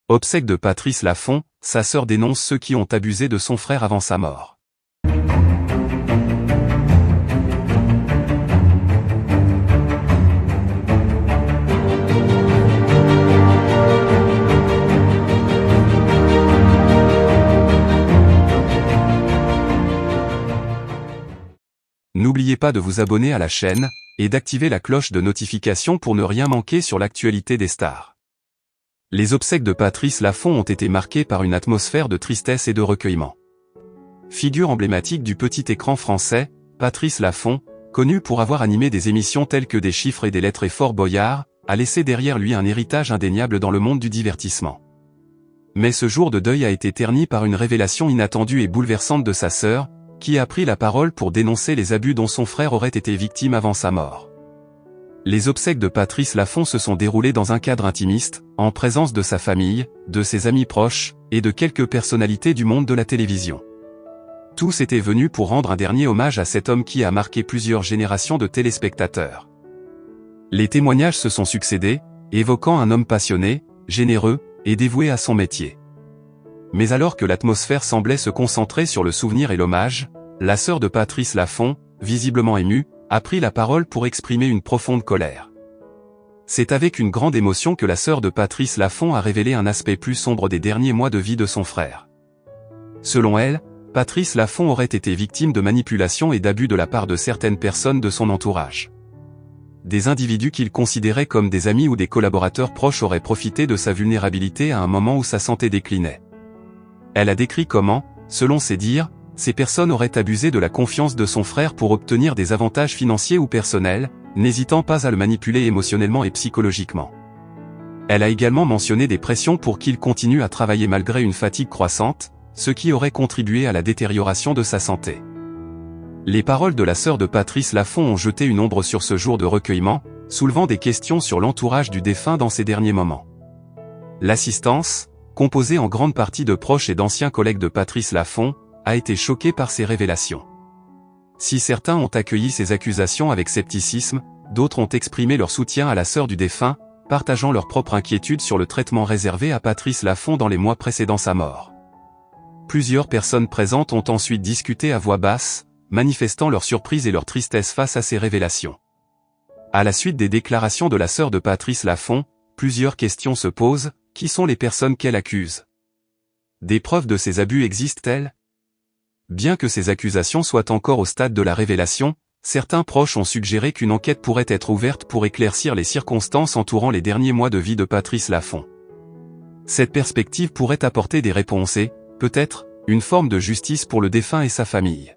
Obsèques de Patrice Laffont, sa sœur dénonce ceux qui ont abusé de son frère avant sa mort. N'oubliez pas de vous abonner à la chaîne, et d'activer la cloche de notification pour ne rien manquer sur l'actualité des stars. Les obsèques de Patrice Laffont ont été marquées par une atmosphère de tristesse et de recueillement. Figure emblématique du petit écran français, Patrice Laffont, connu pour avoir animé des émissions telles que Des chiffres et des lettres et Fort Boyard, a laissé derrière lui un héritage indéniable dans le monde du divertissement. Mais ce jour de deuil a été terni par une révélation inattendue et bouleversante de sa sœur, qui a pris la parole pour dénoncer les abus dont son frère aurait été victime avant sa mort. Les obsèques de Patrice Laffont se sont déroulées dans un cadre intimiste, en présence de sa famille, de ses amis proches, et de quelques personnalités du monde de la télévision. Tous étaient venus pour rendre un dernier hommage à cet homme qui a marqué plusieurs générations de téléspectateurs. Les témoignages se sont succédés, évoquant un homme passionné, généreux, et dévoué à son métier. Mais alors que l'atmosphère semblait se concentrer sur le souvenir et l'hommage, la sœur de Patrice Laffont, visiblement émue, a pris la parole pour exprimer une profonde colère. C'est avec une grande émotion que la sœur de Patrice Laffont a révélé un aspect plus sombre des derniers mois de vie de son frère. Selon elle, Patrice Laffont aurait été victime de manipulations et d'abus de la part de certaines personnes de son entourage. Des individus qu'il considérait comme des amis ou des collaborateurs proches auraient profité de sa vulnérabilité à un moment où sa santé déclinait. Elle a décrit comment, selon ses dires, ces personnes auraient abusé de la confiance de son frère pour obtenir des avantages financiers ou personnels, n'hésitant pas à le manipuler émotionnellement et psychologiquement. Elle a également mentionné des pressions pour qu'il continue à travailler malgré une fatigue croissante, ce qui aurait contribué à la détérioration de sa santé. Les paroles de la sœur de Patrice Laffont ont jeté une ombre sur ce jour de recueillement, soulevant des questions sur l'entourage du défunt dans ses derniers moments. L'assistance, composée en grande partie de proches et d'anciens collègues de Patrice Laffont, a été choquée par ces révélations. Si certains ont accueilli ces accusations avec scepticisme, d'autres ont exprimé leur soutien à la sœur du défunt, partageant leur propre inquiétude sur le traitement réservé à Patrice Laffont dans les mois précédant sa mort. Plusieurs personnes présentes ont ensuite discuté à voix basse, manifestant leur surprise et leur tristesse face à ces révélations. À la suite des déclarations de la sœur de Patrice Laffont, plusieurs questions se posent. Qui sont les personnes qu'elle accuse? Des preuves de ces abus existent-elles? Bien que ces accusations soient encore au stade de la révélation, certains proches ont suggéré qu'une enquête pourrait être ouverte pour éclaircir les circonstances entourant les derniers mois de vie de Patrice Laffont. Cette perspective pourrait apporter des réponses et, peut-être, une forme de justice pour le défunt et sa famille.